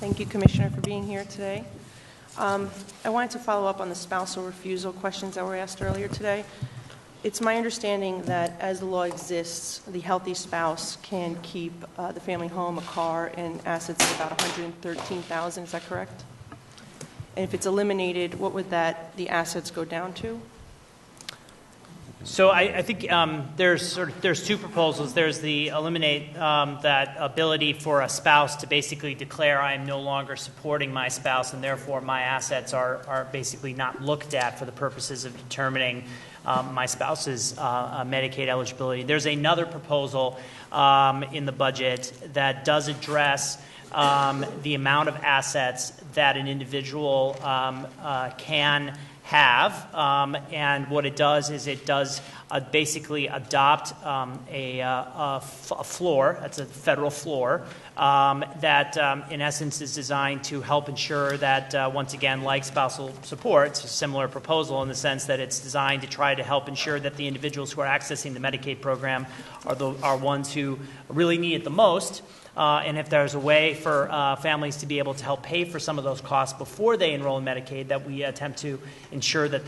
Thank you, Commissioner, for being here today. I wanted to follow up on the spousal refusal questions that were asked earlier today. It's my understanding that as the law exists, the healthy spouse can keep the family home, a car, and assets of about $113,000. Is that correct? And if it's eliminated, what would the assets go down to? So I think there's two proposals. There's the eliminate that ability for a spouse to basically declare I am no longer supporting my spouse, and therefore my assets are basically not looked at for the purposes of determining my spouse's Medicaid eligibility. There's another proposal in the budget that does address the amount of assets that an individual can have, and what it does is it does basically adopt a floor, that's a federal floor, that in essence is designed to help ensure that, once again, like spousal support, it's a similar proposal in the sense that it's designed to try to help ensure that the individuals who are accessing the Medicaid program are ones who really need it the most. And if there's a way for families to be able to help pay for some of those costs before they enroll in Medicaid, that we attempt to ensure that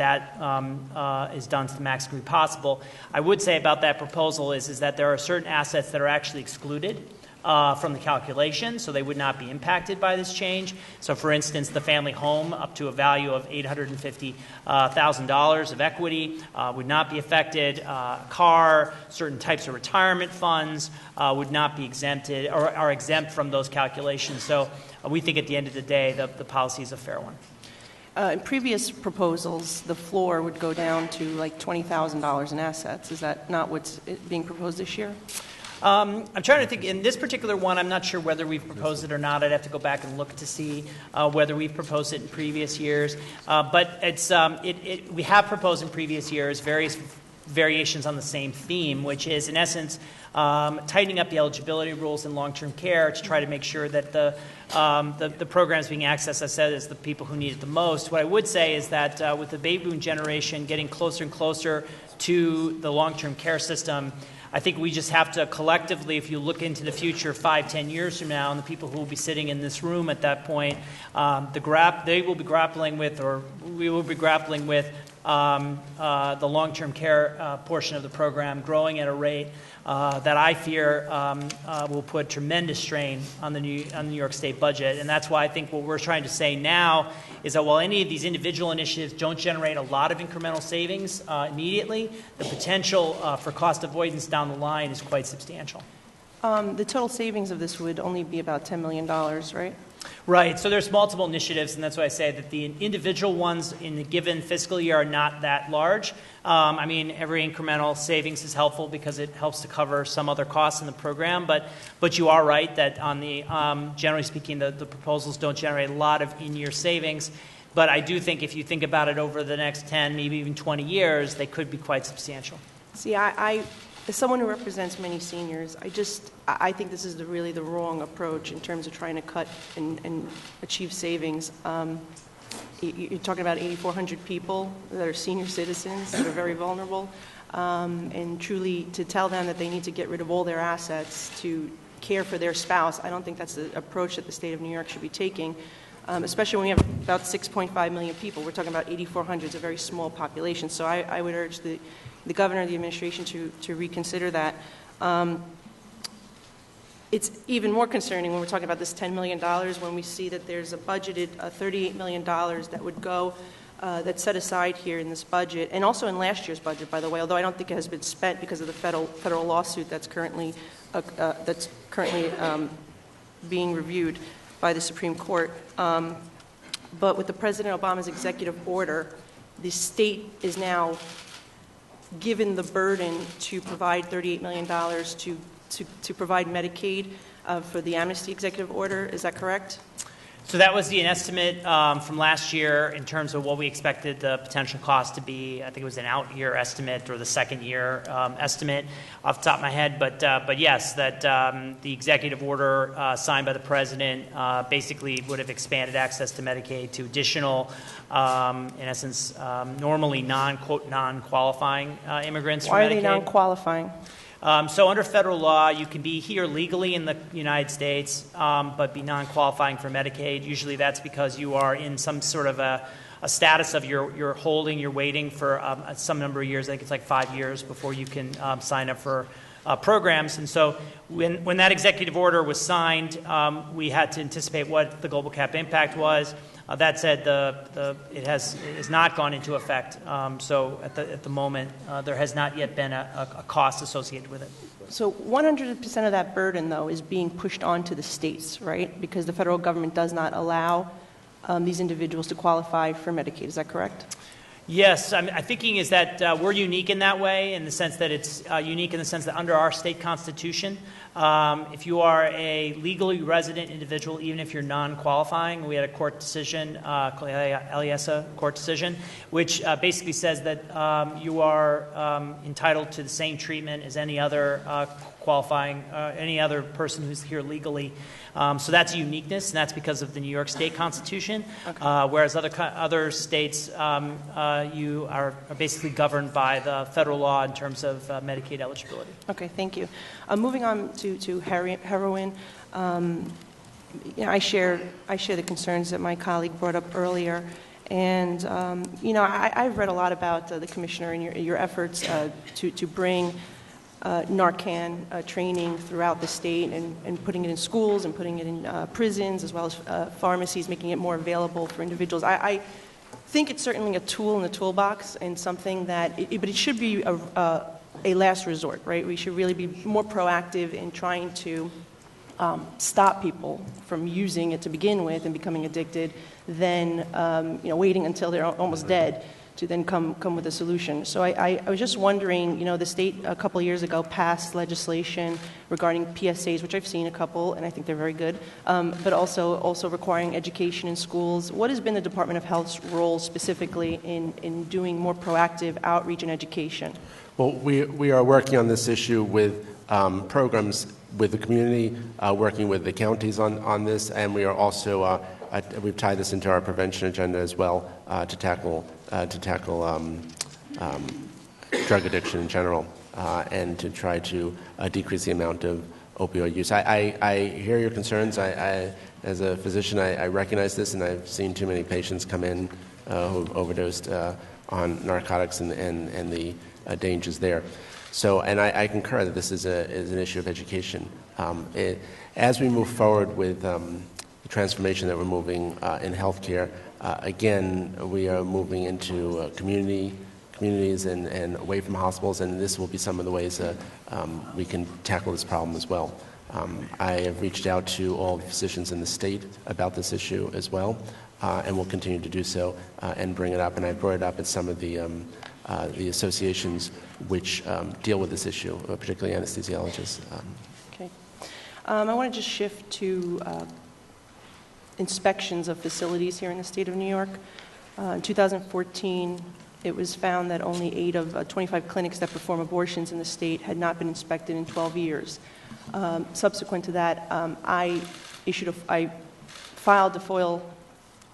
is done to the maximum degree possible. I would say about that proposal is that there are certain assets that are actually excluded from the calculation, so they would not be impacted by this change. So, for instance, the family home up to a value of $850,000 of equity would not be affected. Car, certain types of retirement funds would not be exempted or are exempt from those calculations. So we think at the end of the day the policy is a fair one. In previous proposals, the floor would go down to like $20,000 in assets. Is that not what's being proposed this year? I'm trying to think. In this particular one, I'm not sure whether we've proposed it or not. I'd have to go back and look to see whether we've proposed it in previous years. But it's we have proposed in previous years various variations on the same theme, which is, in essence, tightening up the eligibility rules in long-term care to try to make sure that the programs being accessed, I said, is the people who need it the most. What I would say is that with the baby boom generation getting closer and closer to the long-term care system, I think we just have to collectively, if you look into the future 5-10 years from now, and the people who will be sitting in this room at that point, they will be grappling with, or we will be grappling with, the long-term care portion of the program growing at a rate that I fear will put tremendous strain on the New York State budget. And that's why I think what we're trying to say now is that while any of these individual initiatives don't generate a lot of incremental savings immediately, the potential for cost avoidance down the line is quite substantial. The total savings of this would only be about $10 million, right? Right. So there's multiple initiatives, and that's why I say that the individual ones in the given fiscal year are not that large. I mean, every incremental savings is helpful because it helps to cover some other costs in the program. But you are right that on the generally speaking, the proposals don't generate a lot of in-year savings. But I do think if you think about it over the next 10, maybe even 20 years, they could be quite substantial. See, I as someone who represents many seniors, I think this is really the wrong approach in terms of trying to cut and achieve savings. You're talking about 8,400 people that are senior citizens that are very vulnerable, and truly to tell them that they need to get rid of all their assets to care for their spouse, I don't think that's the approach that the state of New York should be taking, especially when we have about 6.5 million people. We're talking about 8,400. It's a very small population. So I would urge the governor and the administration to reconsider that. It's even more concerning when we're talking about this $10 million when we see that there's a budgeted $38 million that would go, that's set aside here in this budget, and also in last year's budget, by the way, although I don't think it has been spent because of the federal lawsuit that's currently being reviewed by the Supreme Court. But with the President Obama's executive order, the state is now given the burden to provide $38 million to provide Medicaid for the amnesty executive order. Is that correct? So that was an estimate from last year in terms of what we expected the potential cost to be. I think it was an out-year estimate or the second-year estimate off the top of my head. But yes, that the executive order signed by the president basically would have expanded access to Medicaid to additional, in essence, normally non-qualifying immigrants. Why for Medicaid. Are they non-qualifying? So under federal law, you can be here legally in the United States, but be non-qualifying for Medicaid. Usually that's because you are in some sort of a status of you're waiting for some number of years. I think it's like 5 years before you can sign up for programs. And so when that executive order was signed, we had to anticipate what the global cap impact was. That said, it has not gone into effect. So at the moment, there has not yet been a cost associated with it. So 100% of that burden, though, is being pushed onto the states, right? Because the federal government does not allow these individuals to qualify for Medicaid. Is that correct? Yes, I'm thinking is that we're unique in that way, in the sense that it's unique in the sense that under our state constitution, if you are a legally resident individual, even if you're non-qualifying, we had a court decision, called Aliesa court decision, which basically says that you are entitled to the same treatment as any other any other person who's here legally. So that's a uniqueness, and that's because of the New York State Constitution. Okay. Whereas other states, you are basically governed by the federal law in terms of Medicaid eligibility. Okay, thank you. Moving on to heroin, I share the concerns that my colleague brought up earlier. And, I've read a lot about the Commissioner and your efforts to bring Narcan training throughout the state and putting it in schools and putting it in prisons as well as pharmacies, making it more available for individuals. I think it's certainly a tool in the toolbox and something but it should be a last resort, right? We should really be more proactive in trying to stop people from using it to begin with and becoming addicted than waiting until they're almost dead to then come with a solution. So I was just wondering, the state a couple of years ago passed legislation regarding PSAs, which I've seen a couple, and I think they're very good, but also requiring education in schools. What has been the Department of Health's role specifically in doing more proactive outreach and education? Well, we are working on this issue with programs with the community, working with the counties on this, and we are also we've tied this into our prevention agenda as well to tackle drug addiction in general and to try to decrease the amount of opioid use. I hear your concerns. As a physician, I recognize this, and I've seen too many patients come in who've overdosed on narcotics and the dangers there. So, and I concur that this is an issue of education. As we move forward with the transformation that we're moving in healthcare, again, we are moving into communities and away from hospitals, and this will be some of the ways that we can tackle this problem as well. I have reached out to all the physicians in the state about this issue as well, and will continue to do so and bring it up. And I brought it up at some of the associations which deal with this issue, particularly anesthesiologists. Okay. I want to just shift to inspections of facilities here in the state of New York. In 2014, it was found that only 8 of 25 clinics that perform abortions in the state had not been inspected in 12 years. Subsequent to that, I filed a FOIL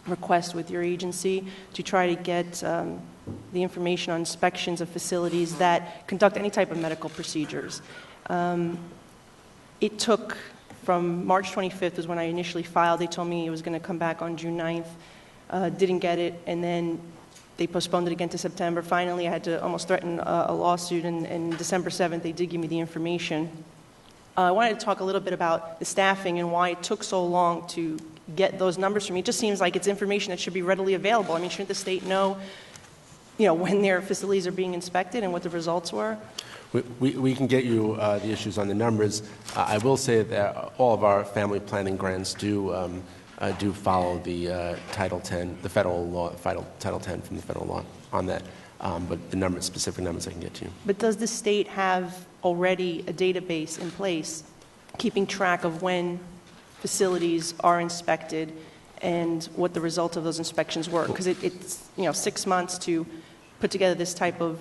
request with your agency to try to get the information on inspections of facilities that conduct any type of medical procedures. It took from March 25th was when I initially filed. They told me it was going to come back on June 9th. Didn't get it, and then they postponed it again to September. Finally, I had to almost threaten a lawsuit, and December 7th, they did give me the information. I wanted to talk a little bit about the staffing and why it took so long to get those numbers from me. It just seems like it's information that should be readily available. I mean, shouldn't the state know, when their facilities are being inspected and what the results were? We can get you the issues on the numbers. I will say that all of our family planning grants do follow the Title 10, the federal law, Title 10 from the federal law on that. But the specific numbers I can get to you. But does the state have already a database in place keeping track of when facilities are inspected and what the results of those inspections were? Because it's 6 months to put together this type of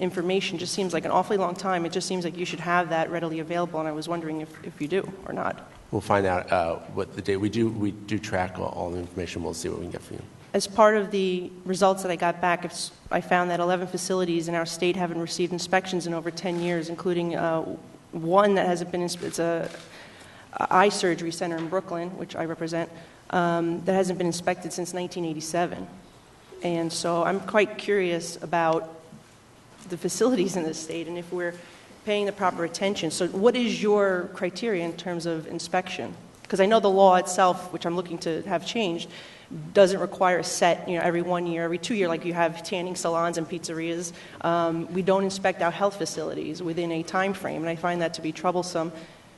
information just seems like an awfully long time. It just seems like you should have that readily available, and I was wondering if you do or not. We'll find out what the date. We do track all the information. We'll see what we can get for you. As part of the results that I got back, I found that 11 facilities in our state haven't received inspections in over 10 years, including one that hasn't been, it's a eye surgery center in Brooklyn, which I represent, that hasn't been inspected since 1987. And so I'm quite curious about the facilities in this state and if we're paying the proper attention. So what is your criteria in terms of inspection? Because I know the law itself, which I'm looking to have changed, doesn't require a set, every 1 year, every 2 years, like you have tanning salons and pizzerias. We don't inspect our health facilities within a time frame, and I find that to be troublesome.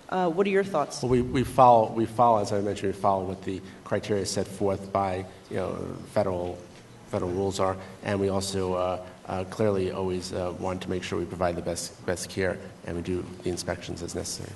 What are your thoughts? Well, we follow, as I mentioned, we follow what the criteria set forth by, federal rules are, and we also clearly always want to make sure we provide the best care, and we do the inspections as necessary.